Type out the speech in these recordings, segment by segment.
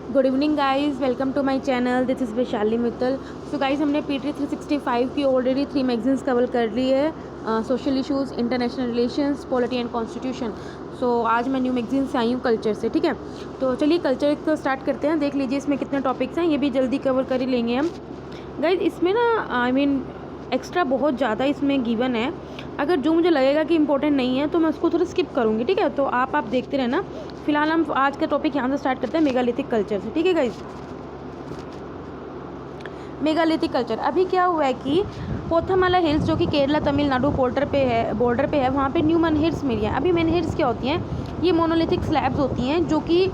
Good evening guys, welcome to my channel. This is Vaishali Mittal. So guys, हमने PT 365 की already 3 magazines cover कर ली है। Social issues, international relations, polity and constitution. So आज मैं new magazine से आई हूँ कल्चर से। ठीक है, तो चलिए कल्चर को स्टार्ट करते हैं। देख लीजिए इसमें कितने टॉपिक्स हैं, ये भी जल्दी कवर कर ही लेंगे हम। गाइस इसमें ना एक्स्ट्रा बहुत ज़्यादा इसमें गिवन है। अगर जो मुझे लगेगा कि इंपॉर्टेंट नहीं है तो मैं उसको थोड़ा स्किप करूँगी। ठीक है, तो आप देखते रहना। फिलहाल हम आज का टॉपिक यहाँ से स्टार्ट करते हैं, मेगालिथिक कल्चर से। ठीक है गाइस, मेगालिथिक कल्चर। अभी क्या हुआ है कि पोथामाला हिल्स जो कि केरला तमिलनाडु बॉर्डर पे है, वहाँ पे न्यू मेनहिर्स मिली हैं। अभी मेनहिर्स क्या होती हैं? ये मोनोलिथिक स्लैब्स होती हैं जो कि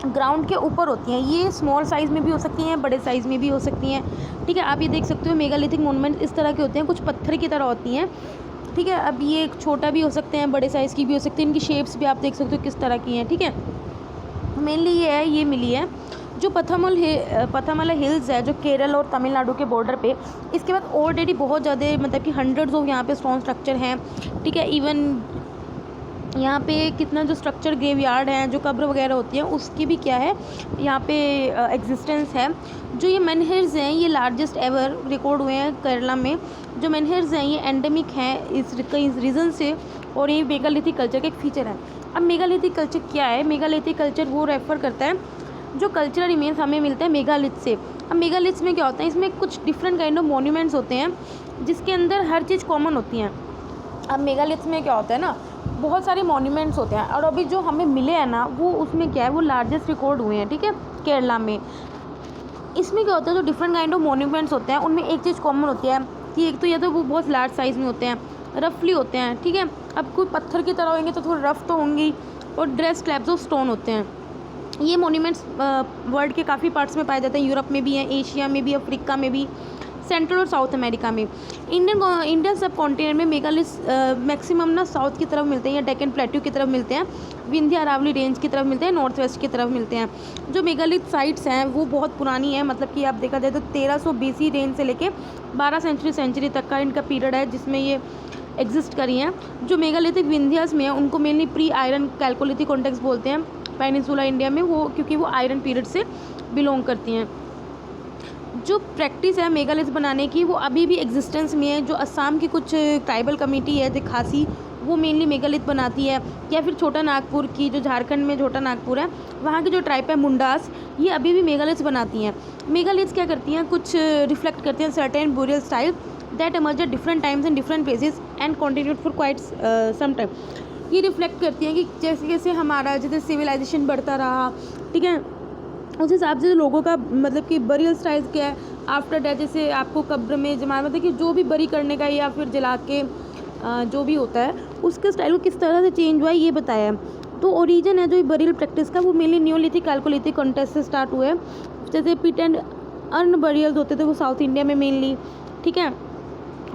ग्राउंड के ऊपर होती हैं। ये स्मॉल साइज़ में भी हो सकती हैं, बड़े साइज़ में भी हो सकती हैं। ठीक है, आप ये देख सकते हो मेगालिथिक मोनूमेंट इस तरह के होते हैं, कुछ पत्थर की तरह होती हैं। ठीक है, अब ये छोटा भी हो सकते हैं, बड़े साइज़ की भी हो सकती हैं। इनकी शेप्स भी आप देख सकते हो किस तरह की हैं। ठीक है, मेनली ये मिली है जो पथामला हिल्स है जो केरल और तमिलनाडु के बॉर्डर पे। इसके बाद ऑलरेडी बहुत ज़्यादा मतलब कि हंड्रेड्स ऑफ यहाँ पे स्टोन स्ट्रक्चर हैं। ठीक है, इवन यहाँ पे कितना जो स्ट्रक्चर ग्रेवयार्ड हैं, जो कब्र वगैरह होती हैं, उसकी भी क्या है यहाँ पे एग्जिस्टेंस है। जो ये मेनहिर्स हैं ये लार्जेस्ट एवर रिकॉर्ड हुए हैं केरला में। जो मेनहिर्स हैं ये एंडेमिक हैं इस रीज़न से, और ये मेगालिथिक कल्चर का एक फीचर है। अब मेगालिथिक कल्चर क्या है? मेगालिथिक कल्चर वो रेफ़र करता है जो कल्चरल रिमेन्स हमें मिलते हैं मेगालिथ से। अब मेगालिथ्स में क्या होता है? इसमें कुछ डिफरेंट काइंड ऑफ मॉन्यूमेंट्स होते हैं जिसके अंदर हर चीज़ कॉमन होती हैं। अब मेगालिथ्स में क्या होता है ना, बहुत सारे मॉन्यूमेंट्स होते हैं, और अभी जो हमें मिले हैं ना वो उसमें क्या है, वो लार्जेस्ट रिकॉर्ड हुए हैं। ठीक है, केरला में। इसमें क्या होता है, जो डिफरेंट काइंड ऑफ मॉन्यूमेंट्स होते हैं उनमें एक चीज़ कॉमन होती है कि एक तो या तो वो बहुत लार्ज साइज़ में होते हैं, रफली होते हैं। ठीक है, अब कोई पत्थर की तरह होंगे तो थोड़ा रफ तो होंगी, और ड्रेस स्लैब्स ऑफ स्टोन होते हैं। ये मॉन्यूमेंट्स वर्ल्ड के काफ़ी पार्ट्स में पाए जाते हैं। यूरोप में भी हैं, एशिया में भी, अफ्रीका में भी, सेंट्रल और साउथ अमेरिका में। इंडियन सब कॉन्टिनेंट में मेगालिथ्स मैक्सिमम ना साउथ की तरफ मिलते हैं या डेक्कन प्लेट्यू की तरफ मिलते हैं, विंध्य अरावली रेंज की तरफ मिलते हैं, नॉर्थ वेस्ट की तरफ मिलते हैं। जो मेगालिथ साइट्स हैं वो बहुत पुरानी है, मतलब कि आप देखा जाए तो 1300 BC रेंज से लेके 12 सेंचुरी तक का इनका पीरियड है जिसमें ये एग्जिस्ट करी हैं। जो मेगालिथिक विंध्यास में है उनको mainly pre iron chalcolithic context बोलते हैं पेनिनसुला इंडिया में, वो क्योंकि वो आयरन पीरियड से बिलोंग करती हैं। जो प्रैक्टिस है मेगालिथ बनाने की वो अभी भी एग्जिस्टेंस में है। जो असम की कुछ ट्राइबल कमेटी है जो खासी, वो मेनली मेगालिथ बनाती है। या फिर छोटा नागपुर की, जो झारखंड में छोटा नागपुर है, वहाँ की जो ट्राइब है मुंडास, ये अभी भी मेगालिथ बनाती हैं। मेगालिथ क्या करती हैं, कुछ रिफ्लेक्ट करती हैं certain boreal style that emerge at different times and different places and continued for quite some time. ये रिफ्लेक्ट करती हैं कि जैसे जैसे हमारा जैसे सिविलाइजेशन बढ़ता रहा, ठीक है, उस हिसाब से लोगों का मतलब कि बरियल स्टाइल क्या है आफ्टर डेथ। जैसे आपको कब्र में जमा, मतलब कि जो भी बरी करने का या फिर जला के जो भी होता है उसके स्टाइल को किस तरह से चेंज हुआ है ये बताया है। तो ओरिजिन है जो ये बरियल प्रैक्टिस का वो मेनली न्यूलिथिक कैल्कोलिथिक कॉन्टेक्स्ट से स्टार्ट हुआ है। जैसे पिट एंड अर्न बरियल्स होते थे वो साउथ इंडिया में मेनली। ठीक है,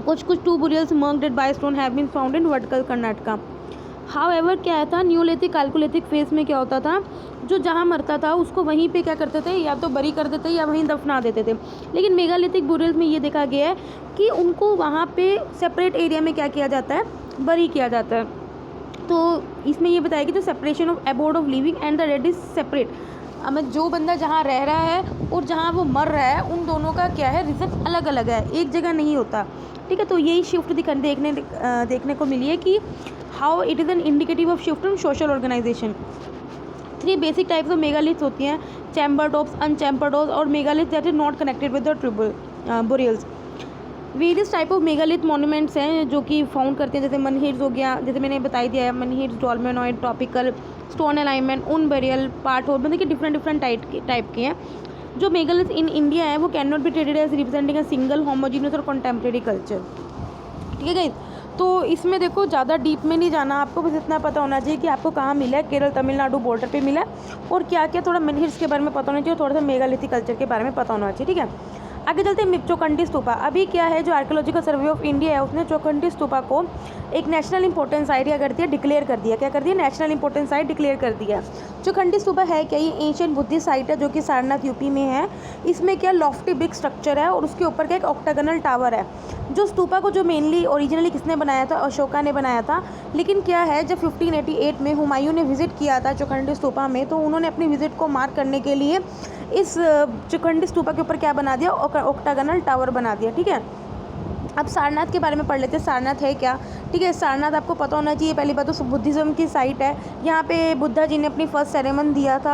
कुछ 2 burials marked at by stone have been found in vertical Karnataka. However क्या था, न्यूलिथिक कैल्कोलिथिक फेज में क्या होता था, जो जहाँ मरता था उसको वहीं पे क्या करते थे, या तो बरी कर देते या वहीं दफना देते थे। लेकिन मेगालिथिक बुरियल्स में ये देखा गया है कि उनको वहाँ पे सेपरेट एरिया में क्या किया जाता है, बरी किया जाता है। तो इसमें ये बताया कि जो separation of abode of living and the dead is separate. हमें जो बंदा जहाँ रह रहा है और जहाँ वो मर रहा है उन दोनों का क्या है, रीज़न अलग अलग है, एक जगह नहीं होता। ठीक है, तो यही शिफ्ट देखने को मिली है कि how it is an indicative of shift in social organisation. 3 basic types of megaliths होती हैं, चैम्बर टॉप्स, अनचैम्बर टॉप्स और megalith that is not connected with the tribal burials. Various type of megalith monuments हैं जो कि found करते हैं, जैसे मनहिर्स हो गया, जैसे मैंने बताई दिया है, मनहिर्स, डॉल्मेनॉइड, ट्रॉपिकल, स्टोन अलाइनमेंट, उन बेरियल, पार्ट होल, मतलब कि डिफरेंट टाइप के हैं। जो मेगालिथ इन इंडिया है वो can not be treated as representing a single homogeneous और कंटेम्प्रेरी कल्चर। ठीक है गाइस, तो इसमें देखो ज़्यादा डीप में नहीं जाना, आपको बस इतना पता होना चाहिए कि आपको कहाँ मिला है, केरल तमिलनाडु बॉर्डर पे मिला है, और क्या क्या थोड़ा मेनहिर्स के बारे में पता होना चाहिए, थोड़ा सा मेगालिथिक कल्चर के बारे में पता होना चाहिए। ठीक है, आगे चलते हैं चौखंडी स्तूपा। अभी क्या है, जो आर्कियोलॉजिकल सर्वे ऑफ इंडिया है उसने चौखंडी स्तूपा को एक नेशनल इंपॉर्टेंस साइट क्या कर दिया, डिक्लेयर कर दिया। क्या कर दिया? नेशनल इंपॉर्टेंस साइट डिक्लेयर कर दिया। चौखंडी स्तूपा है क्या? ये एंशियंट बुद्धिस्ट साइट है जो कि सारनाथ यूपी में है। इसमें क्या लॉफ्टी बिग स्ट्रक्चर है और उसके ऊपर क्या एक ऑक्टागोनल टावर है। जो स्तूपा को जो मेनली ओरिजिनली किसने बनाया था? अशोका ने बनाया था। लेकिन क्या है, जब 1588 में हुमायूं ने विज़िट किया था चौखंडी स्तूपा में, तो उन्होंने अपनी विज़िट को मार्क करने के लिए इस चौखंडी स्तूपा के ऊपर क्या बना दिया? ऑक्टागोनल टावर बना दिया। ठीक है, अब सारनाथ के बारे में पढ़ लेते हैं। सारनाथ है क्या? ठीक है, सारनाथ आपको पता होना चाहिए। पहली बात तो बुद्धिज़्म की साइट है। यहाँ पे बुद्धा जी ने अपनी फर्स्ट सेरेमन दिया था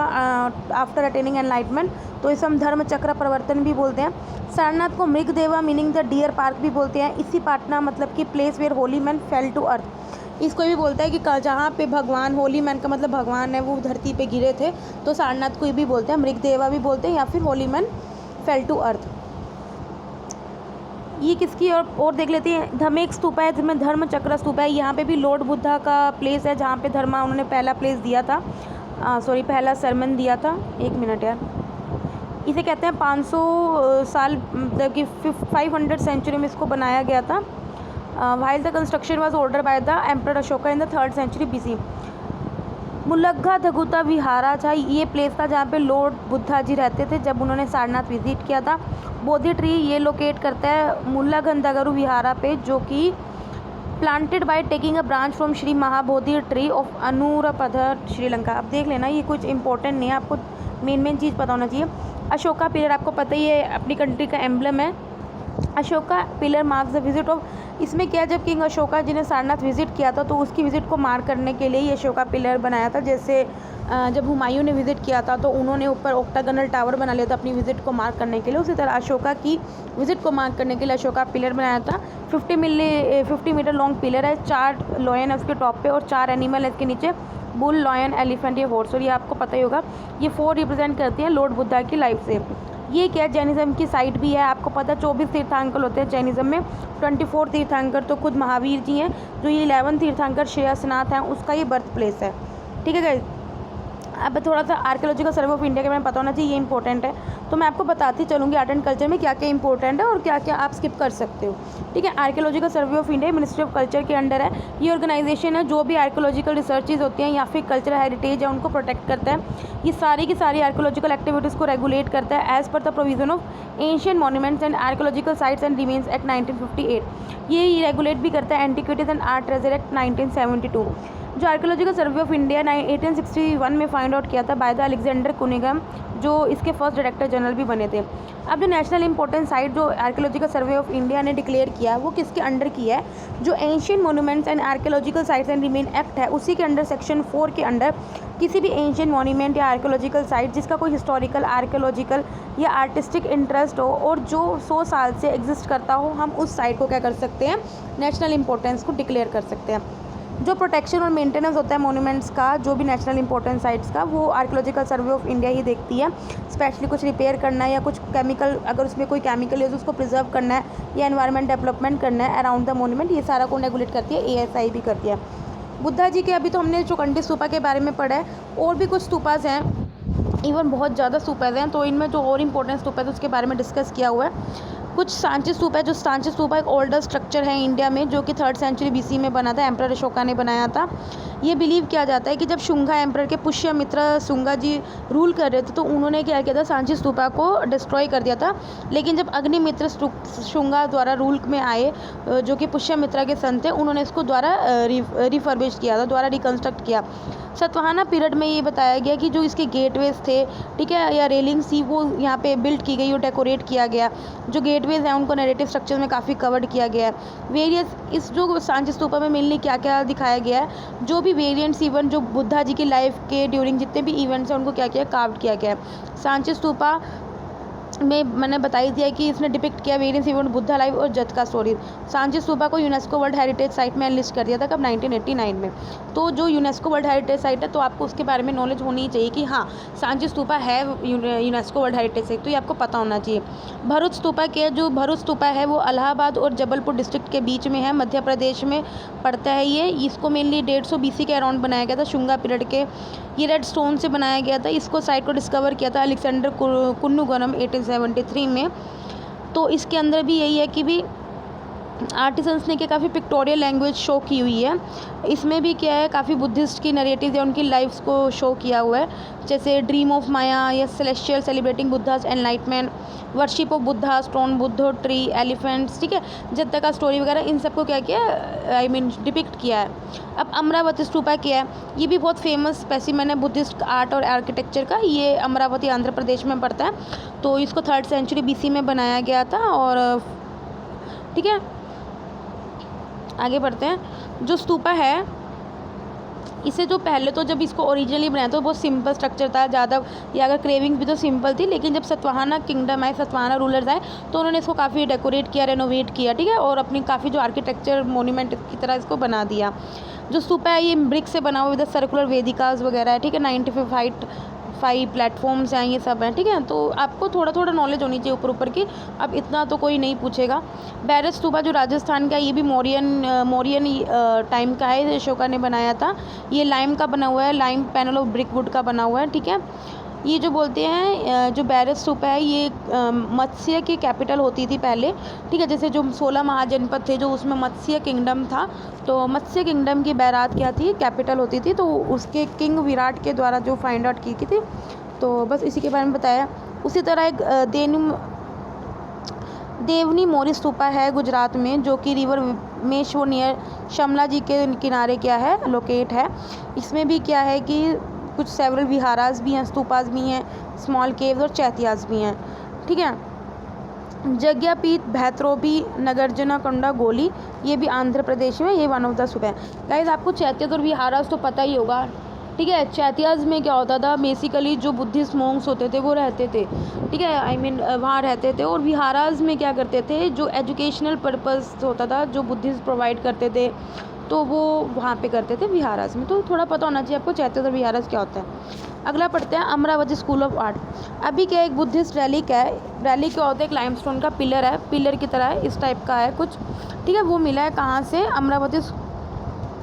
आफ्टर अटेनिंग एनलाइटमेंट, तो इसे हम धर्म चक्र प्रवर्तन भी बोलते हैं। सारनाथ को Mrigadava meaning the deer park भी बोलते हैं। इसी पाटना मतलब कि place where holy man fell to earth. इसको भी बोलता है कि जहाँ पे भगवान, होली मैन का मतलब भगवान है, वो धरती पे गिरे थे, तो सारनाथ को भी बोलते हैं, मृगदेवा भी बोलते हैं या फिर holy man fell to earth. ये किसकी और देख लेते हैं। धमेक स्तूपा है जिसमें धर्म चक्र स्तूपा है। यहाँ पे भी लॉर्ड बुद्धा का प्लेस है जहाँ पे उन्होंने पहला प्लेस दिया था, पहला सरमन दिया था। एक मिनट यार, इसे कहते हैं 500 साल मतलब कि 500 सेंचुरी में इसको बनाया गया था। While the construction was order by the emperor Ashoka in the 3rd century BC। Mulagandhakuti Vihara था, ये प्लेस था जहाँ पे लॉर्ड बुद्धा जी रहते थे जब उन्होंने सारनाथ विजिट किया था। बोधि ट्री ये लोकेट करता है मुल्लागंधागरु विहारा पे, जो कि planted by taking a branch from Sri Mahabodhi tree of Anuradhapura Sri Lanka. अब देख लेना, ये कुछ इंपॉर्टेंट नहीं है, आपको मेन चीज़ पता होना चाहिए। अशोका पिलर आपको पता ही है, अपनी कंट्री का एम्बलम है। Ashoka pillar marks the visit of, इसमें क्या, जब किंग अशोका जी ने सारनाथ विजिट किया था तो उसकी विजिट को मार्क करने के लिए ये अशोका पिलर बनाया था। जैसे जब हुमायूं ने विजिट किया था तो उन्होंने ऊपर ऑक्टागोनल टावर बना लिया था अपनी विजिट को मार्क करने के लिए, उसी तरह अशोका की विजिट को मार्क करने के लिए अशोका पिलर बनाया था। 50 मीटर लॉन्ग पिलर है, 4 लॉयन है उसके टॉप पे और 4 एनिमल है इसके नीचे, बुल, लॉयन, एलिफेंट, ये हॉर्स, और ये आपको पता ही होगा। ये 4 रिप्रेजेंट करती हैं लॉर्ड बुद्धा की लाइफ से। ये क्या, जैनिज़्म की साइट भी है। आपको पता है 24 तीर्थंकर होते हैं जैनिज़्म में, 24 तीर्थंकर तो खुद महावीर जी हैं। जो ये 11 तीर्थंकर श्रेयसनाथ हैं, उसका ये बर्थ प्लेस है। ठीक है गाइस, अब थोड़ा सा आर्कियोलॉजिकल सर्वे ऑफ इंडिया के बारे में पता होना चाहिए, ये इंपॉर्टेंट है। तो मैं आपको बताती चलूँगी आर्ट एंड कल्चर में क्या क्या इंपॉर्टेंट है और क्या क्या आप स्किप कर सकते हो। ठीक है, archaeological survey of India ministry of culture के अंडर है। ये ऑर्गेनाइजेशन है जो भी आर्कियोलॉजिकल रिसर्चेज होती हैं या फिर कल्चरल हेरिटेज है उनको प्रोटेक्ट करता है। ये सारी की सारी आर्कियोलॉजिकल एक्टिविटीज़ को रेगुलेट करता है एज पर the provision of ancient monuments and archaeological sites and remains act 1958। ये रेगुलेट भी करता है antiquities and art treasure act 1972। जो आर्कियोलॉजिकल सर्वे ऑफ इंडिया 1861 में फाइंड आउट किया था बाय द अलेक्जेंडर कुनिगम, जो इसके फर्स्ट डायरेक्टर जनरल भी बने थे। अब जो नेशनल इंपॉर्टेंट साइट जो आर्कियोलॉजिकल सर्वे ऑफ इंडिया ने डिक्लेयर किया वो किसके अंडर किया है? जो ancient monuments and archaeological sites and remain act है उसी के अंडर सेक्शन 4 के अंडर किसी भी एंशियंट मॉन्यूमेंट या आर्कियोलॉजिकल साइट जिसका कोई हिस्टोरिकल, आर्कियोलॉजिकल या आर्टिस्टिक इंटरेस्ट हो और जो 100 साल से एग्जिस्ट करता हो, हम उस साइट को क्या कर सकते हैं? नेशनल इंपॉर्टेंस को डिक्लेयर कर सकते हैं। जो प्रोटेक्शन और मेंटेनेंस होता है मॉन्यूमेंट्स का, जो भी नेशनल इंपॉर्टेंट साइट्स का, वो आर्कियोलॉजिकल सर्वे ऑफ इंडिया ही देखती है। स्पेशली कुछ रिपेयर करना है या कुछ केमिकल, अगर उसमें कोई केमिकल है तो उसको प्रिजर्व करना है या एनवायरनमेंट डेवलपमेंट करना है अराउंड द मॉन्यूमेंट, ये सारा को रेगुलेट करती है, ASI भी करती है। बुद्धा जी के अभी तो हमने चौखंडी स्तूपा के बारे में पढ़ा है, और भी कुछ स्तूपाज हैं, इवन बहुत ज़्यादा स्तूपाज हैं, तो इनमें जो और इंपॉर्टेंट स्तूपा है उसके बारे में डिस्कस किया हुआ है। कुछ सांची स्तूप है, जो सांची स्तूपा एक ओल्डर स्ट्रक्चर है इंडिया में जो कि 3rd सेंचुरी BC में बना था, एम्परर अशोका ने बनाया था। ये बिलीव किया जाता है कि जब शुंगा एम्परर के पुष्यमित्र शुंगा जी रूल कर रहे थे तो उन्होंने क्या किया था, सांची स्तूपा को डिस्ट्रॉय कर दिया था। लेकिन जब अग्निमित्र शुंगा द्वारा रूल में आए, जो कि पुष्यमित्रा के सन थे, उन्होंने इसको द्वारा रिफर्बिश किया था, द्वारा रिकन्स्ट्रक्ट किया। सतवाहना पीरियड में ये बताया गया कि जो इसके गेटवेज थे, ठीक है, या रेलिंग्स थी, वो यहाँ पे बिल्ड की गई और डेकोरेट किया गया। जो गेटवेज हैं उनको नैरेटिव स्ट्रक्चर में काफ़ी कवर्ड किया गया है। वेरियस इस जो सांची स्तूपा में मेनली क्या क्या दिखाया गया है, जो भी वेरिएंट्स इवन जो बुद्धा जी की लाइफ के ड्यूरिंग जितने भी इवेंट्स हैं उनको क्या किया, कार्व किया गया है। सांची स्तूपा में मैंने बताई दिया कि इसने डिपिक्ट किया वेरियंस इवेंट बुद्धा लाइफ और जत का स्टोरी। सांची स्तूपा को यूनेस्को वर्ल्ड हेरिटेज साइट में एनलिस्ट कर दिया था कब, 1989 में। तो जो यूनेस्को वर्ल्ड हेरिटेज साइट है तो आपको उसके बारे में नॉलेज होनी चाहिए कि हाँ सांची स्तूपा है यूनेस्को वर्ल्ड हेरिटेज साइट, तो ये आपको पता होना चाहिए। भरूच स्तूपा के जो भरूच स्तूपा है वो इलाहाबाद और जबलपुर डिस्ट्रिक्ट के बीच में है, मध्य प्रदेश में पड़ता है ये। इसको मेनली 150 BC के अराउंड बनाया गया था, शुंगा पीरियड के। ये रेड स्टोन से बनाया गया था। इसको साइट को डिस्कवर किया था अलेक्जेंडर कुन्नुगुनम 1873 में। तो इसके अंदर भी यही है कि भी आर्टिसंस ने क्या काफ़ी पिक्टोरियल लैंग्वेज शो की हुई है। इसमें भी क्या है, काफ़ी बुद्धिस्ट की नरेटिव या उनकी लाइफ्स को शो किया हुआ है, जैसे ड्रीम ऑफ माया या celestial celebrating Buddha's enlightenment, worship of Buddha, stone Bodhi tree, elephants, ठीक है, जब तक का स्टोरी वगैरह, इन सबको क्या किया, आई मीन डिपिक्ट किया है। अब अमरावती स्तूपा क्या है, ये भी बहुत फेमस स्पेसिमेन है बुद्धिस्ट आर्ट और आर्किटेक्चर का। ये अमरावती आंध्र प्रदेश में पड़ता है, तो इसको 3rd सेंचुरी BC में बनाया गया था। और ठीक है, आगे बढ़ते हैं। जो स्तूपा है, इसे जो पहले तो जब इसको ओरिजिनली बनाया तो बहुत सिंपल स्ट्रक्चर था ज़्यादा, या अगर क्रेविंग भी तो सिंपल थी, लेकिन जब सतवाहना किंगडम आए, सतवाहना रूलर्स आए, तो उन्होंने इसको काफ़ी डेकोरेट किया, रेनोवेट किया, ठीक है, और अपनी काफ़ी जो आर्किटेक्चर मोन्यूमेंट की तरह इसको बना दिया। जो स्तूपा है ये ब्रिक से बना हुआ विद सर्कुलर वेदिकाज वगैरह है, ठीक है, 95 हाइट 5 प्लेटफॉर्म्स हैं, ये सब हैं, ठीक है। तो आपको थोड़ा थोड़ा नॉलेज होनी चाहिए ऊपर ऊपर की, अब इतना तो कोई नहीं पूछेगा। बैरस स्तूपा जो राजस्थान का है, ये भी मौर्यन टाइम का है, अशोका ने बनाया था। ये लाइम का बना हुआ है, lime panel of brick would का बना हुआ है, ठीक है। ये जो बोलते हैं जो बैरस स्तूपा है, ये मत्स्य की कैपिटल होती थी पहले, ठीक है, जैसे जो 16 महाजनपद थे, जो उसमें मत्स्य किंगडम था, तो मत्स्य किंगडम की बैरात क्या थी, कैपिटल होती थी, तो उसके किंग विराट के द्वारा जो फाइंड आउट की थी। तो बस इसी के बारे में बताया। उसी तरह एक देवनी मोरी स्तूपा है गुजरात में, जो कि रिवर मेश्वर नियर शिमला जी के किनारे क्या है, लोकेट है। इसमें भी क्या है कि कुछ सेवरल विहारास भी हैं, स्तूपास भी हैं, स्मॉल केव्स और चैत्यास भी हैं, ठीक है। जग्यापीठ भैत्रोबी नगर्जना कोंडा गोली, ये भी आंध्र प्रदेश में, ये वन ऑफ द स्तूप है। गाइस आपको चैत्यास और विहारास तो पता ही होगा, ठीक है। चैत्यास में क्या होता था, बेसिकली जो बुद्धिस्ट मोंक्स होते थे वो रहते थे, ठीक है, आई मीन वहाँ रहते थे। और विहारास में क्या करते थे, जो एजुकेशनल पर्पस होता था, जो बुद्धिस्ट प्रोवाइड करते थे, तो वो वहाँ पे करते थे विहारास में। तो थोड़ा पता होना चाहिए आपको चैत्यास और विहारास क्या होता है। अगला पढ़ते हैं, अमरावती स्कूल ऑफ आर्ट। अभी क्या एक बुद्धिस्ट रैली क्या है, रैली क्या होता है, एक लाइमस्टोन का पिलर है, पिलर की तरह है, इस टाइप का है कुछ, ठीक है। वो मिला है कहाँ से, अमरावती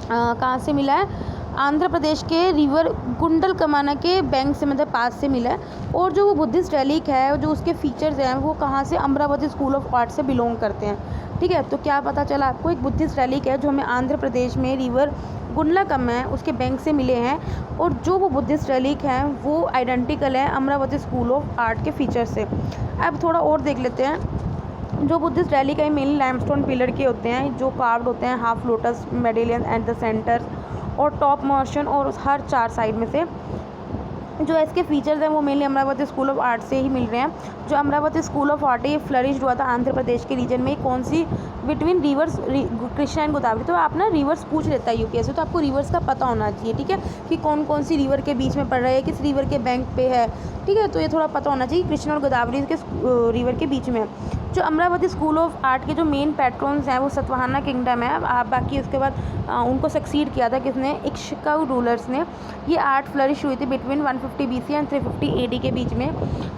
कहाँ से मिला है, आंध्र प्रदेश के रिवर गुंडल कमाना के बैंक से, मतलब पास से मिला है। और जो वो बुद्धिस्ट रैलिक है, जो उसके फीचर्स हैं, वो कहाँ से, अमरावती स्कूल ऑफ आर्ट से बिलोंग करते हैं, ठीक है। तो क्या पता चला आपको, एक बुद्धिस्ट रैलिक है जो हमें आंध्र प्रदेश में रिवर गुंडलकम है उसके बैंक से मिले हैं, और जो वो बुद्धिस्ट रैलिक हैं वो आइडेंटिकल है अमरावती स्कूल ऑफ आर्ट के फीचर से। अब थोड़ा और देख लेते हैं। जो बुद्धिस्ट रैलिक है मेनली लाइमस्टोन पिलर के होते हैं, जो कार्व्ड होते हैं, half lotus medallion at the centre और टॉप मोशन, और हर 4 साइड में से जो इसके फीचर्स हैं वो mainly Amravati school of art से ही मिल रहे हैं। जो अमरावती स्कूल ऑफ आर्ट है, ये फ्लरिश्ड हुआ था आंध्र प्रदेश के रीजन में, कौन सी, between rivers Krishna and Godavari. तो आप ना रिवर्स पूछ लेता है यूपीएससी, तो आपको रिवर्स का पता होना चाहिए, ठीक है, कि कौन कौन सी रिवर के बीच में पड़ रहा है, किस रिवर के बैंक पे है, ठीक है। तो ये थोड़ा पता होना चाहिए, कृष्णा और गोदावरी के रिवर के बीच में। जो अमरावती स्कूल ऑफ आर्ट के जो मेन पैट्रॉन्स हैं वो सतवाहना किंगडम है। आप बाकी उसके बाद उनको सक्सीड किया था किसने, इक्ष्वाकु रूलर्स ने। ये आर्ट फ्लरिश हुई थी बिटवीन 150 BC एंड 350 AD के बीच में।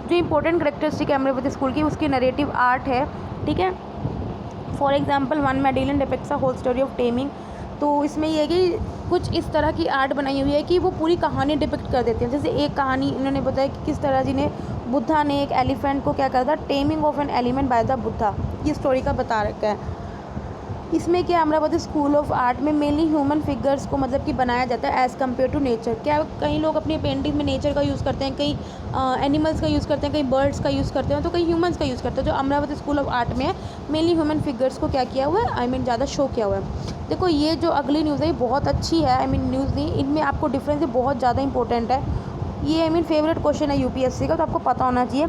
जो इंपॉर्टेंट करेक्टरिस्टिक है अमरावती स्कूल की, उसकी नरेटिव आर्ट है, ठीक है। For example one medallion depicts a whole story of taming. तो इसमें ये है कि कुछ इस तरह की आर्ट बनाई हुई है कि वो पूरी कहानी डिपिक्ट कर देते हैं। जैसे एक कहानी इन्होंने बताया कि किस तरह जी ने, बुद्धा ने एक एलिफेंट को क्या करा था, taming of an element by the Buddha, ये स्टोरी का बता रखा है। इसमें क्या अमरावती स्कूल ऑफ आर्ट में मेनली ह्यूमन फिगर्स को मतलब कि बनाया जाता है एज़ कम्पेयर टू नेचर। क्या कई लोग अपनी पेंटिंग में नेचर का यूज़ करते हैं, कई एनिमल्स का यूज़ करते हैं, कई बर्ड्स का यूज़ करते हैं, तो कई ह्यूमंस का यूज़ करते हैं। जो अमरावती स्कूल ऑफ आर्ट में है मेनली ह्यूमन फिगर्स को क्या किया हुआ है, आई मीन ज़्यादा शो किया हुआ है। देखो ये जो अगली न्यूज़ है ये बहुत अच्छी है, आई मीन न्यूज़ नहीं, इनमें आपको डिफरेंस बहुत ज़्यादा इंपॉर्टेंट है। ये आई मीन फेवरेट क्वेश्चन है यूपीएससी का, तो आपको पता होना चाहिए।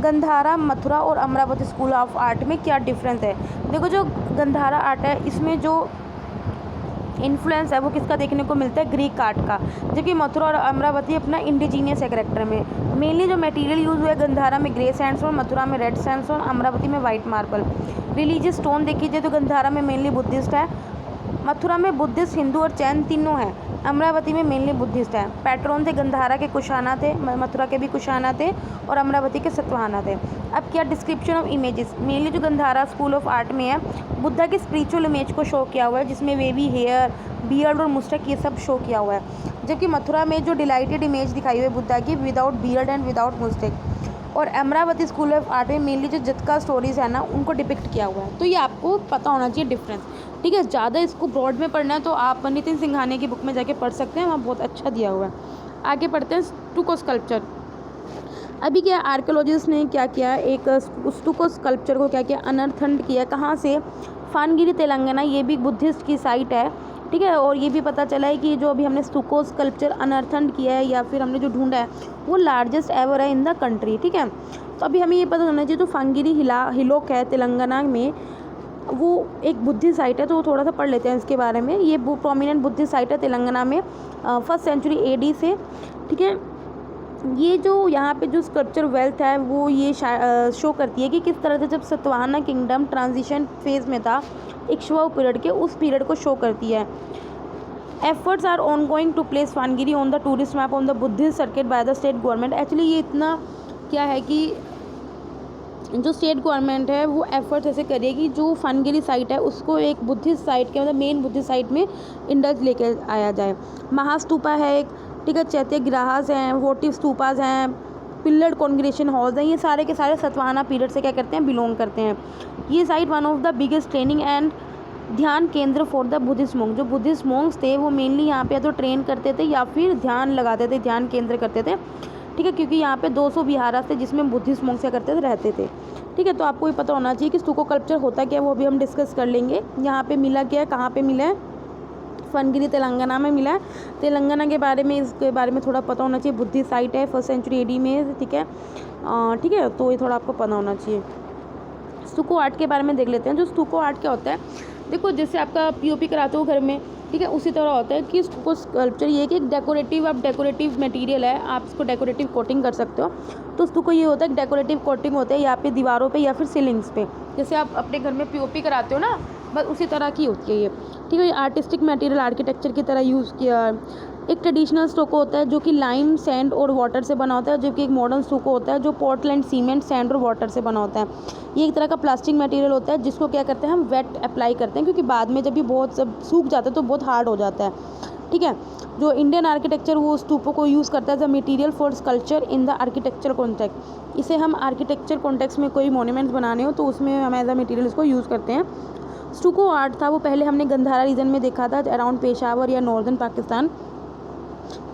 गंधारा, मथुरा और अमरावती स्कूल ऑफ आर्ट में क्या डिफरेंस है। देखो जो गंधारा आर्ट है इसमें जो इन्फ्लुएंस है वो किसका देखने को मिलता है, ग्रीक आर्ट का। जबकि मथुरा और अमरावती अपना इंडिजीनियस है करेक्टर में। मेनली जो मटेरियल यूज़ हुआ है गंधारा में ग्रे सैंडस्टोन, मथुरा में रेड सैंडस्टोन, अमरावती में वाइट मार्बल। रिलीजियस टोन देखी जाए तो गंधारा में मेनली बुद्धिस्ट है, मथुरा में बुद्धिस्ट, हिंदू और जैन तीनों हैं, अमरावती में मेनली बुद्धिस्ट है। पैट्रोन थे गंधारा के कुशाना थे, मथुरा के भी कुशाना थे, और अमरावती के सतवाहना थे। अब क्या डिस्क्रिप्शन ऑफ इमेजेस, मेनली जो गंधारा स्कूल ऑफ आर्ट में है बुद्धा की स्पिरिचुअल इमेज को शो किया हुआ है, जिसमें वेवी हेयर, बियर्ड और मुस्टक ये सब शो किया हुआ है। जबकि मथुरा में जो डिलाइटेड इमेज दिखाई हुई है बुद्धा की विदाउट बियर्ड एंड विदाउट मुस्टक। और अमरावती स्कूल ऑफ आर्ट में मेनली जो जत्का स्टोरीज है ना उनको डिपिक्ट किया हुआ है। तो ये आपको पता होना चाहिए डिफरेंस, ठीक है। ज़्यादा इसको ब्रॉड में पढ़ना है तो आप नितिन सिंघानिया की बुक में जाके पढ़ सकते हैं, वहाँ बहुत अच्छा दिया हुआ है। आगे पढ़ते हैं स्टूको स्कल्पचर। अभी क्या आर्कियोलॉजिस्ट ने क्या किया, एक स्टूको स्कल्पचर को क्या किया, अनर्थन किया। कहाँ से? फानगिरी तेलंगाना, ये भी बुद्धिस्ट की साइट है, ठीक है। और ये भी पता चला है कि जो अभी हमने स्टूको स्कल्पचर अनर्थन किया है या फिर हमने जो ढूंढा है वो लार्जेस्ट एवर है इन द कंट्री, ठीक है। तो अभी हमें ये पता होना चाहिए, जो फानगिरी हिलोक है तेलंगाना में, वो एक बुद्धिस्ट साइट है। तो वो थोड़ा सा पढ़ लेते हैं इसके बारे में। ये प्रोमिनेंट बुद्धिस्ट साइट है तेलंगाना में 1st सेंचुरी AD से, ठीक है। ये जो यहाँ पे जो स्कल्पचर वेल्थ है वो ये शो करती है कि किस तरह से जब सतवाहना किंगडम ट्रांजिशन फेज में था इक्ष्वाकु पीरियड के, उस पीरियड को शो करती है। Efforts are on going to place Phanigiri on the tourist map on the Buddhist circuit by the state government. Actually ये इतना क्या है कि जो स्टेट गवर्नमेंट है वो एफर्ट्स ऐसे करेगी जो फानगिरी साइट है उसको एक बुद्धिस्ट साइट के मतलब मेन बुद्धिस्ट साइट में इंडस लेके आया जाए। महास्तूपा है एक, ठीक है। चैत्य ग्राहस हैं, वोटिव स्तूपाज हैं, पिल्लर्ड कॉन्ग्रेशन हॉल्स हैं, ये सारे के सारे सतवाहना पीरियड से क्या करते हैं, बिलोंग करते हैं। ये site one of the biggest training and ध्यान केंद्र फॉर द बुद्धिस्ट मोंग। जो बुद्धिस्ट मोंग्स थे वो मेनली यहाँ पे या तो ट्रेन करते थे या फिर ध्यान लगाते थे, ध्यान केंद्र करते थे, ठीक है। क्योंकि यहाँ पे 200 विहारास थे जिसमें बुद्धिस्ट मोंग्स क्या करते थे, रहते थे, ठीक है। तो आपको ये पता होना चाहिए कि स्टूको कल्चर होता क्या है, वो भी हम डिस्कस कर लेंगे। यहाँ पे मिला क्या है, कहाँ पे मिला है, फानगिरी तेलंगाना में मिला है। तेलंगाना के बारे में, इसके बारे में थोड़ा पता होना चाहिए। बुद्धिस्ट साइट है 1st सेंचुरी AD में, ठीक है, ठीक है। तो ये थोड़ा आपको पता होना चाहिए। स्टूको आर्ट के बारे में देख लेते हैं। जो स्टूको आर्ट क्या होता है, देखो जैसे आपका POP कराते हो घर में, ठीक है, उसी तरह होता है कि स्टूको स्कल्पचर ये कि एक डेकोरेटिव मटेरियल है, आप इसको डेकोरेटिव कोटिंग कर सकते हो। तो स्टूको ये होता है डेकोरेटिव कोटिंग होता है यहाँ पे दीवारों पे या फिर सीलिंग्स पे, जैसे आप अपने घर में POP कराते हो ना, बस उसी तरह की होती है ये, ठीक है। आर्टिस्टिक मटेरियल आर्किटेक्चर की तरह यूज़ किया। एक ट्रेडिशनल स्टूको होता है जो कि लाइम, सैंड और वाटर से बना होता है, जबकि एक मॉडर्न स्टूको होता है जो पोर्टलैंड, सीमेंट, सैंड और वाटर से बना होता है। ये एक तरह का प्लास्टिक मटेरियल होता है जिसको क्या करते हैं हम वेट अप्लाई करते हैं, क्योंकि बाद में जब ये बहुत सब सूख जाता है तो बहुत हार्ड हो जाता है, ठीक है। जो इंडियन आर्किटेक्चर वो स्टूको को यूज़ करता है as a material for sculpture in the architecture context. इसे हम आर्किटेक्चर कॉन्टेक्स्ट में कोई मोन्यूमेंट्स बनाने हो तो उसमें हम एज अ मटेरियल इसको यूज़ करते हैं। स्टूको आर्ट था वो पहले हमने गंधारा रीजन में देखा था, अराउंड पेशावर या नॉर्दर्न पाकिस्तान।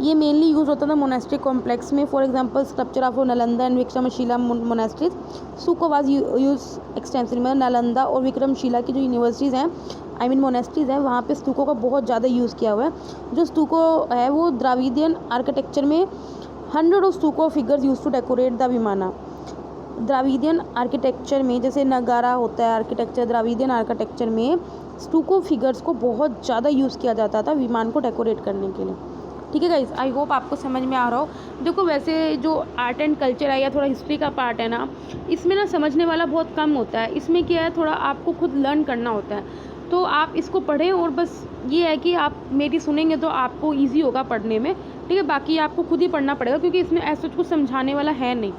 ये मेनली यूज़ होता था मोनेस्ट्रिक कॉम्प्लेक्स में, for example sculpture of Nalanda and Vikramshila monasteries. Stucco was use extensively, मतलब नालंदा और विक्रमशिला की जो यूनिवर्सिटीज़ हैं, आई मीन मोनेस्ट्रीज़ हैं, वहाँ पे स्टूको का बहुत ज़्यादा यूज़ किया हुआ है। जो स्टूको है वो द्राविडियन आर्किटेक्चर में 100 of stucco figures use to decorate the vimana. Dravidian architecture में जैसे नगारा होता है आर्किटेक्चर, द्राविडियन आर्किटेक्चर में स्टूको फिगर्स को बहुत ज़्यादा यूज़ किया जाता था विमान को डेकोरेट करने के लिए, ठीक है गाइस। आई होप आपको समझ में आ रहा हो। देखो वैसे जो आर्ट एंड कल्चर है या थोड़ा हिस्ट्री का पार्ट है ना, इसमें ना समझने वाला बहुत कम होता है। इसमें क्या है, थोड़ा आपको खुद लर्न करना होता है। तो आप इसको पढ़ें और बस ये है कि आप मेरी सुनेंगे तो आपको ईजी होगा पढ़ने में, ठीक है। बाकी आपको खुद ही पढ़ना पड़ेगा क्योंकि इसमें ऐसा कुछ समझाने वाला है नहीं,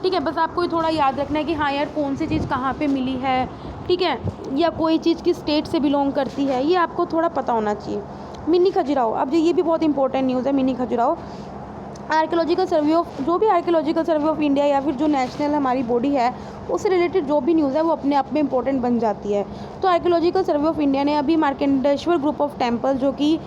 ठीक है। बस आपको थोड़ा याद रखना है कि हाँ यार कौन सी चीज़ कहाँ पे मिली है, ठीक है, या कोई चीज़ किस स्टेट से बिलोंग करती है, ये आपको थोड़ा पता होना चाहिए। मिनी खजुराहो, अब ये भी बहुत इंपॉर्टेंट न्यूज़ है। Mini Khajuraho archaeological survey of, जो भी आर्कियोलॉजिकल सर्वे ऑफ इंडिया या फिर जो नेशनल हमारी बॉडी है उससे रिलेटेड जो भी न्यूज़ है वो अपने आप में इंपॉर्टेंट बन जाती है। तो आर्कियोलॉजिकल सर्वे ऑफ इंडिया ने अभी मार्कंडेश्वर ग्रुप ऑफ टेम्पल जो कि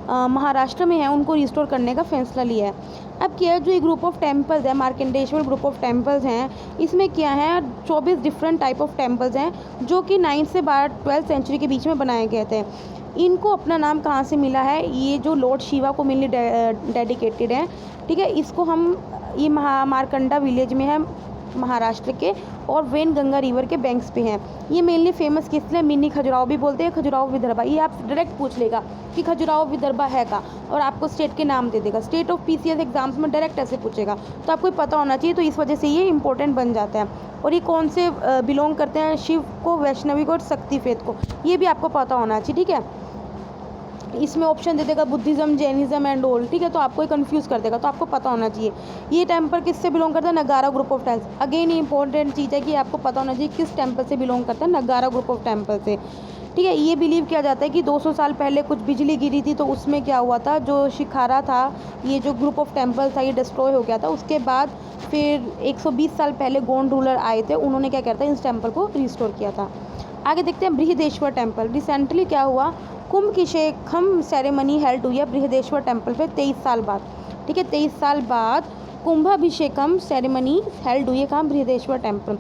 महाराष्ट्र में है उनको रिस्टोर करने का फैसला लिया है। अब क्या है, जो ये ग्रुप ऑफ टेम्पल्स है, मार्कंडेश्वर ग्रुप ऑफ टेम्पल्स हैं, इसमें क्या है 24 डिफरेंट टाइप ऑफ टेम्पल्स हैं जो कि 9th से 12th सेंचुरी के बीच में बनाए गए थे। इनको अपना नाम कहाँ से मिला है, ये जो लॉर्ड शिवा को मेनली डेडिकेटेड है, ठीक है। इसको हम ये मारकंडा विलेज में है महाराष्ट्र के, और वेन गंगा रिवर के बैंक्स पे हैं। ये मेनली फेमस किस लिए, मिनी खजुराहो भी बोलते हैं, खजुराहो विदर्भा। ये आप डायरेक्ट पूछ लेगा कि खजुराहो विदर्भा है का, और आपको स्टेट के नाम दे देगा। स्टेट ऑफ PCS एग्जाम्स में डायरेक्ट ऐसे पूछेगा, तो आपको पता होना चाहिए। तो इस वजह से ये इंपॉर्टेंट बन जाता है। और ये कौन से बिलोंग करते हैं, शिव को, वैष्णवी को और शक्ति फेथ को, ये भी आपको पता होना चाहिए, ठीक है। इसमें ऑप्शन दे देगा बुद्धिज़्म, जैनिज़्म एंड ऑल, ठीक है। तो आपको कंफ्यूज कर देगा, तो आपको पता होना चाहिए। ये टेम्पल किससे बिलोंग करता है, नगारा ग्रुप ऑफ टेम्पल्स। अगेन ये इंपॉर्टेंट चीज़ है कि आपको पता होना चाहिए किस टेम्पल से बिलोंग करता है, नगारा ग्रुप ऑफ टेम्पल से, ठीक ठीक है। ये बिलीव किया जाता है कि 200 साल पहले कुछ बिजली गिरी थी, तो उसमें क्या हुआ था, जो शिखारा था, ये जो ग्रुप ऑफ टेम्पल था, ये डिस्ट्रॉय हो गया था। उसके बाद फिर 120 साल पहले गोंड रूलर आए थे, उन्होंने क्या करता है, इस टेम्पल को रिस्टोर किया था। आगे देखते हैं बृहदेश्वर टेम्पल। रिसेंटली क्या हुआ, कुंभ की शेखम सेरेमनी हेल्ड हुई है बृहदेश्वर टेम्पल पे 23 साल बाद। ठीक है, 23 साल बाद कुंभाभिषेकम सेरेमनी हेल्ड हुई है कहाँ, बृहदेश्वर टेम्पल।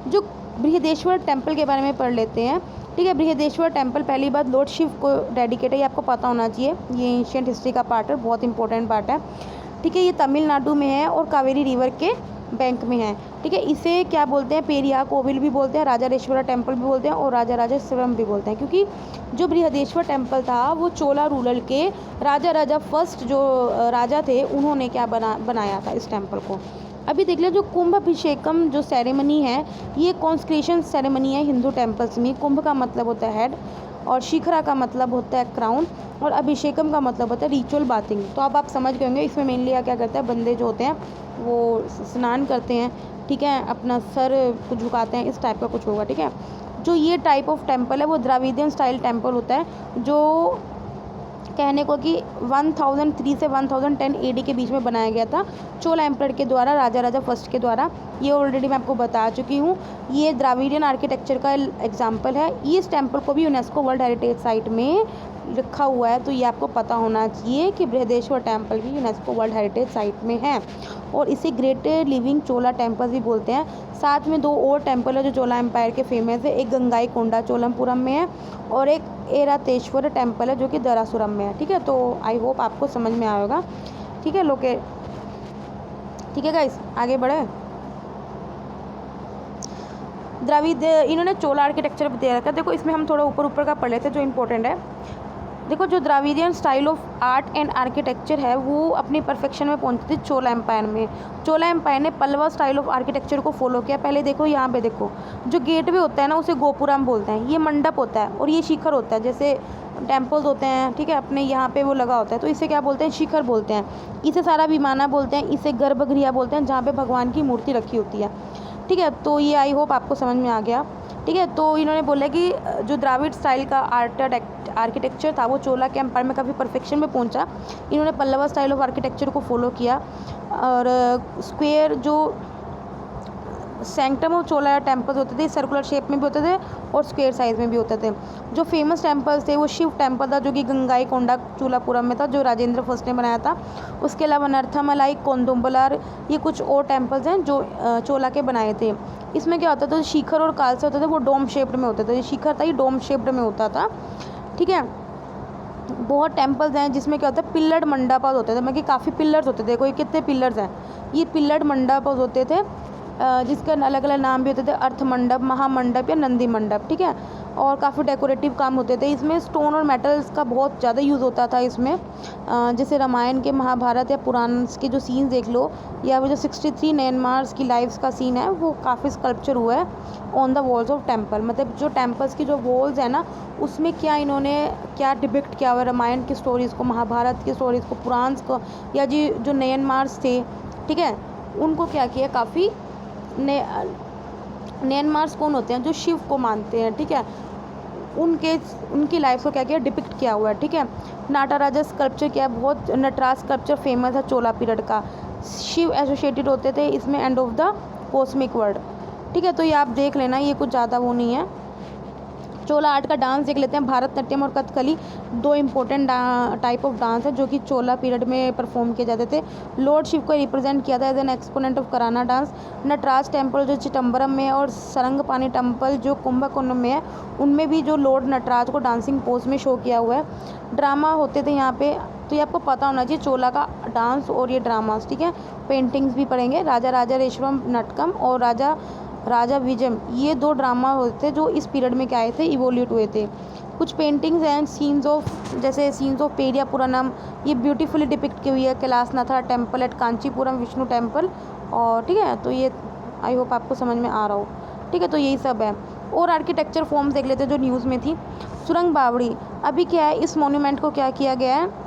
जो बृहदेश्वर टेम्पल के बारे में पढ़ लेते हैं। ठीक है, बृहदेश्वर टेम्पल पहली बात लॉर्ड शिव को डेडिकेट है, ये आपको पता होना चाहिए। ये एंशिएंट हिस्ट्री का पार्ट है, बहुत इंपॉर्टेंट पार्ट है। ठीक है, ये तमिलनाडु में है और कावेरी रिवर के बैंक में है। ठीक है, इसे क्या बोलते हैं, पेरिया कोविल भी बोलते हैं, राजारेश्वरा टेम्पल भी बोलते हैं और राजा राजेश्वरम भी बोलते हैं, क्योंकि जो बृहदेश्वर टेम्पल था वो चोला रूरल के राजा फर्स्ट जो राजा थे, उन्होंने क्या बनाया था इस टेम्पल को। अभी देख ले, जो कुंभ अभिषेकम जो सेरेमनी है, ये कॉन्स्क्रेशन सेरेमनी है हिंदू टेम्पल्स में। कुंभ का मतलब होता है हेड, और शिखरा का मतलब होता है क्राउन, और अभिषेकम का मतलब होता है रिचुअल बाथिंग। तो अब आप समझ गए होंगे, इसमें मेनली क्या करता है, बंदे जो होते हैं वो स्नान करते हैं। ठीक है, अपना सर को झुकाते हैं, इस टाइप का कुछ होगा। ठीक है, जो ये टाइप ऑफ टेम्पल है वो द्राविडियन स्टाइल टेम्पल होता है, जो कहने को कि 1003 से 1010 एडी के बीच में बनाया गया था चोला एम्परर के द्वारा, राजा फर्स्ट के द्वारा। ये ऑलरेडी मैं आपको बता चुकी हूँ। ये द्राविडियन आर्किटेक्चर का एग्जाम्पल है। इस टेम्पल को भी यूनेस्को वर्ल्ड हेरिटेज साइट में रखा हुआ है, तो ये आपको पता होना चाहिए कि बृहदेश्वर टेम्पल भी यूनेस्को वर्ल्ड हेरिटेज साइट में है, और इसे ग्रेट लिविंग चोला टेम्पल भी बोलते हैं। साथ में 2 और टेम्पल है जो चोला एम्पायर के फेमस है, एक गंगाई कोंडा चोलमपुरम में है और एक एरातेश्वर टेम्पल है जो कि दरासुरम में है। ठीक है, तो आई होप आपको समझ में आएगा। ठीक है लोके, ठीक है गाइस, आगे बढ़े। द्रविड़ इन्होंने चोला आर्किटेक्चर दे रखा है। देखो इसमें हम थोड़ा ऊपर का पढ़ लेते हैं जो इंपॉर्टेंट है। देखो, जो Dravidian style of art and architecture है वो अपनी परफेक्शन में पहुंची थी चोला एम्पायर में। चोला एम्पायर ने पल्लवा स्टाइल ऑफ आर्किटेक्चर को फॉलो किया। पहले देखो यहाँ पे देखो, जो गेटवे होता है ना उसे गोपुरम बोलते हैं, ये मंडप होता है, और ये शिखर होता है, जैसे टेम्पल्स होते हैं। ठीक है, अपने यहाँ पे वो लगा होता है, तो इसे क्या बोलते हैं, शिखर बोलते हैं। इसे सारा विमाना बोलते हैं, इसे गर्भगृह बोलते हैं, जहाँ पे भगवान की मूर्ति रखी होती है। ठीक है, तो ये आई होप आपको समझ में आ गया। ठीक है, तो इन्होंने बोला कि जो द्राविड स्टाइल का आर्किटेक्चर था वो चोला के एम्पायर में काफ़ी परफेक्शन में पहुंचा। इन्होंने पल्लवा स्टाइल ऑफ आर्किटेक्चर को फॉलो किया, और स्क्वायर जो सैंक्टम ऑफ चोला टेम्पल्स होते थे सर्कुलर शेप में भी होते थे और स्क्वायर साइज में भी होते थे। जो फेमस टेम्पल्स थे वो शिव टेम्पल था जो कि गंगाई कोंडा चोलापुरम में था, जो राजेंद्र फर्स्ट ने बनाया था। उसके अलावा नरथमलाई, कोंदुम्बलार, ये कुछ और टेम्पल्स हैं जो चोला के बनाए थे। इसमें क्या होता था, शिखर और कालसा होते थे वो डोम शेप्ड में होते थे। ये शिखर था, ये डोम शेप्ड में होता था। ठीक है, बहुत टेम्पल्स हैं जिसमें क्या होता है, पिल्लर्ड मंडपास होते थे, मतलब कि काफ़ी पिल्लर्स होते थे। कोई कितने पिल्लर्स हैं, ये पिल्लर्ड मंडपास होते थे, जिसके अलग अलग नाम भी होते थे, अर्थ मंडप, महामंडप या नंदी मंडप। ठीक है, और काफ़ी डेकोरेटिव काम होते थे। इसमें स्टोन और मेटल्स का बहुत ज़्यादा यूज़ होता था इसमें। जैसे रामायण के, महाभारत या पुराण के जो सीन्स देख लो, या वो जो 63 नयनमार्स की लाइफ्स का सीन है वो काफ़ी स्कल्पचर हुआ है on the walls of temple. मतलब जो टेम्पल्स की जो वॉल्स है ना, उसमें क्या इन्होंने क्या डिपिक्ट किया हुआ है, रामायण की स्टोरीज़ को, महाभारत की स्टोरीज़ को, पुराण को, या जी जो नयनमार्स थे, ठीक है, उनको क्या किया, काफ़ी नयनमार्स कौन होते हैं, जो शिव को मानते हैं। ठीक है, उनकी लाइफ को क्या किया, डिपिक्ट किया हुआ है। ठीक है, नाटाराजा स्कल्पचर क्या है, बहुत नटराज स्कल्पचर फेमस है चोला पीरियड का। शिव एसोसिएटेड होते थे इसमें end of the cosmic world. ठीक है, तो ये आप देख लेना, ये कुछ ज़्यादा वो नहीं है। चोला आर्ट का डांस देख लेते हैं। भारतनाट्यम और Kathakali 2 important type of dance है जो कि चोला पीरियड में परफॉर्म किए जाते थे। लॉर्ड शिव को रिप्रेजेंट किया था एज एन एक्सपोनेंट ऑफ कराना डांस। नटराज टेम्पल जो चिदम्बरम में है और सरंगपानी टेम्पल जो कुंभकोण में है, उनमें भी जो लॉर्ड नटराज को डांसिंग पोज में शो किया हुआ है। ड्रामा होते थे यहाँ पे, तो ये आपको पता होना चाहिए चोला का डांस और ये ड्रामास। ठीक है, पेंटिंग्स भी पढ़ेंगे, राजा राजारेश्वरम नटकम और राजा विजयम, ये 2 ड्रामा होते थे जो इस पीरियड में क्या आए थे, इवोल्यूट हुए थे। कुछ पेंटिंग्स हैं सीन्स ऑफ, जैसे सीन्स ऑफ पेरिया पुरानम, ये ब्यूटीफुली डिपिक्ट की हुई है। Kailasanatha temple at Kanchipuram, Vishnu temple, और ठीक है, तो ये आई होप आपको समझ में आ रहा हो। ठीक है, तो यही सब है। और आर्किटेक्चर फॉर्म्स देख लेते हैं जो न्यूज़ में थी। सुरंग बावड़ी, अभी क्या है, इस मोन्यूमेंट को क्या किया गया है,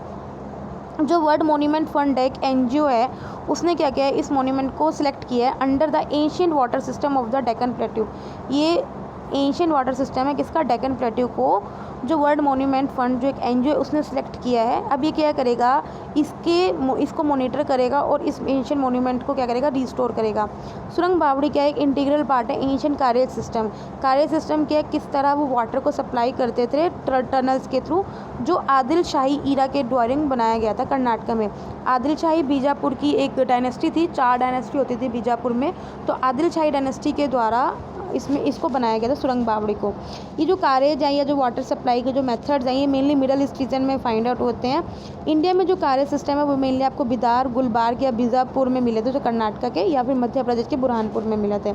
जो वर्ल्ड मोन्यूमेंट फंड है, एक NGO है, उसने क्या किया है, इस मोन्यूमेंट को सिलेक्ट किया है under the ancient water system of the Deccan plateau. ये एंशियंट वाटर सिस्टम है किसका, डेक्कन प्लेट्यू को जो वर्ल्ड मॉन्यूमेंट फंड जो एक एनजीओ उसने सेलेक्ट किया है। अब ये क्या करेगा, इसको मॉनिटर करेगा और इस एंशियंट मॉन्यूमेंट को क्या करेगा, रिस्टोर करेगा। सुरंग बावड़ी क्या है, एक इंटीग्रल पार्ट है ancient carriage system. Carriage system क्या है, किस तरह वो वाटर को सप्लाई करते थे टनल्स के थ्रू, जो आदिल शाही ईरा के ड्वारिंग बनाया गया था कर्नाटक में। आदिल शाही बीजापुर की एक डायनेस्टी थी, 4 डायनेस्टी होती थी बीजापुर में, तो आदिल शाही डायनेस्टी के द्वारा इसको बनाया गया था सुरंग बावड़ी को। ये जो कैरेज है या जो वाटर सप्लाई के जो मेथड्स हैं ये मेनली मिडल ईस्ट रीजन में फाइंड आउट होते हैं। इंडिया में जो कैरेज सिस्टम है वो मेनली आपको बिदार, गुलबार्ग या बीजापुर में मिले थे, जो कर्नाटक के, या फिर मध्य प्रदेश के बुरहानपुर में मिले थे।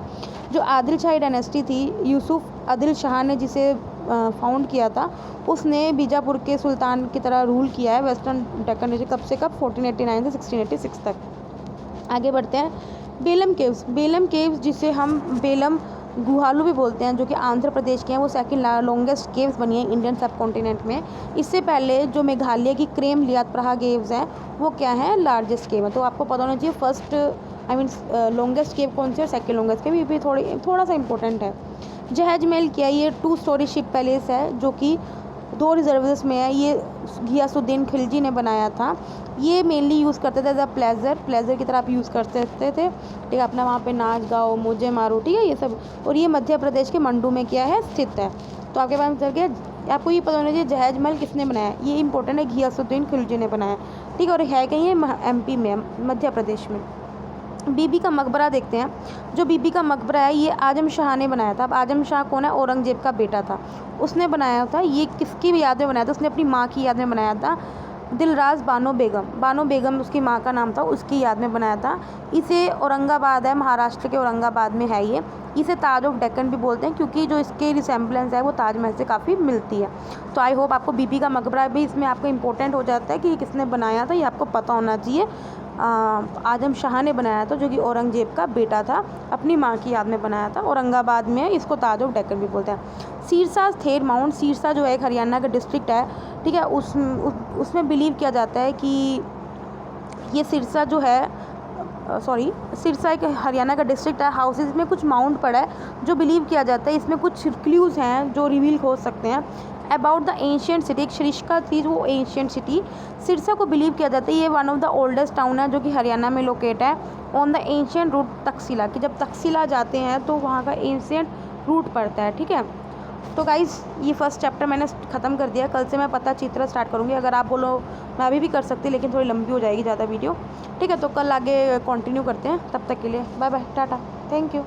जो आदिल शाही डायनेस्टी थी, यूसुफ आदिल शाह ने जिसे फाउंड किया था, उसने बीजापुर के सुल्तान की तरह रूल किया है वेस्टर्न डेक्कन रीजन कब से कब, 1489 से 1686 तक। आगे बढ़ते हैं। बेलम केव्स, बेलम केव्स जिसे हम बेलम गुहालू भी बोलते हैं, जो कि आंध्र प्रदेश के हैं, वो सेकंड लॉन्गेस्ट केव्स बनी है इंडियन सब कॉन्टिनेंट में। इससे पहले जो मेघालय की क्रेम लियातप्रहा केव्स हैं वो क्या है, लार्जेस्ट केव है। तो आपको पता होना चाहिए फर्स्ट लॉन्गेस्ट केव कौन सी है और सेकंड लॉन्गेस्ट केव, ये भी थोड़ा सा इंपॉर्टेंट है। जहेज महल क्या है, ये 2 स्टोरी शिप पैलेस है जो कि 2 रिजर्वर्स में है। ये घियासुद्दीन खिलजी ने बनाया था। ये मेनली यूज़ करते थे एज अ प्लेजर की तरह आप यूज़ करते थे, ठीक है, अपना वहाँ पे नाच गाओ मौजे मारो, ठीक है, ये सब। और ये मध्य प्रदेश के मंडू में क्या है, स्थित है। तो आपके पास चल गया, आपको ये पता होना चाहिए जहेज महल किसने बनाया, ये इंपॉर्टेंट है, घियासुद्दीन खिलजी ने बनाया, ठीक है। और है कहीं MP में, मध्य प्रदेश में। बीबी का मकबरा देखते हैं। जो बीबी का मकबरा है ये आजम शाह ने बनाया था। अब आजम शाह कौन है, औरंगजेब का बेटा था, उसने बनाया था। ये किसकी भी याद में बनाया था, उसने अपनी माँ की याद में बनाया था। दिलराज बानो बेगम उसकी माँ का नाम था, उसकी याद में बनाया था। इसे औरंगाबाद है, महाराष्ट्र के औरंगाबाद में है ये। इसे ताज ऑफ डेक्कन भी बोलते हैं क्योंकि जो इसके रिसेम्बलेंस है वो ताजमहल से काफ़ी मिलती है। तो आई होप आपको बीबी का मकबरा भी इसमें आपको इंपॉर्टेंट हो जाता है कि ये किसने बनाया था, ये आपको पता होना चाहिए। आजम शाह ने बनाया था, जो कि औरंगजेब का बेटा था, अपनी माँ की याद में बनाया था। औरंगाबाद में इसको ताज ऑफ डेक्कन भी बोलते हैं। सिरसा स्थिर माउंट, सिरसा जो है एक हरियाणा का डिस्ट्रिक्ट है, ठीक है। उसमें बिलीव किया जाता है कि ये सिरसा जो है सिरसा एक हरियाणा का डिस्ट्रिक्ट है। हाउसेज में कुछ माउंट पड़ा है जो बिलीव किया जाता है, इसमें कुछ क्लूज़ हैं जो रिवील हो सकते हैं अबाउट द एंशियंट सिटी। एक सरिस्का थी वो एंशियंट सिटी, सिरसा को बिलीव किया जाता है ये one of the oldest town है जो कि हरियाणा में लोकेट है on the ancient route Taxila, कि जब तक्षशिला जाते हैं तो वहाँ का एंशियंट रूट पड़ता है, ठीक है। तो गाइज़ ये फर्स्ट चैप्टर मैंने ख़त्म कर दिया। कल से मैं पता चित्र स्टार्ट करूँगी। अगर आप बोलो मैं अभी भी कर सकती, लेकिन थोड़ी लंबी हो जाएगी ज़्यादा वीडियो, ठीक है। तो कल आगे कंटिन्यू करते हैं। तब तक के लिए bye bye, tata, thank you.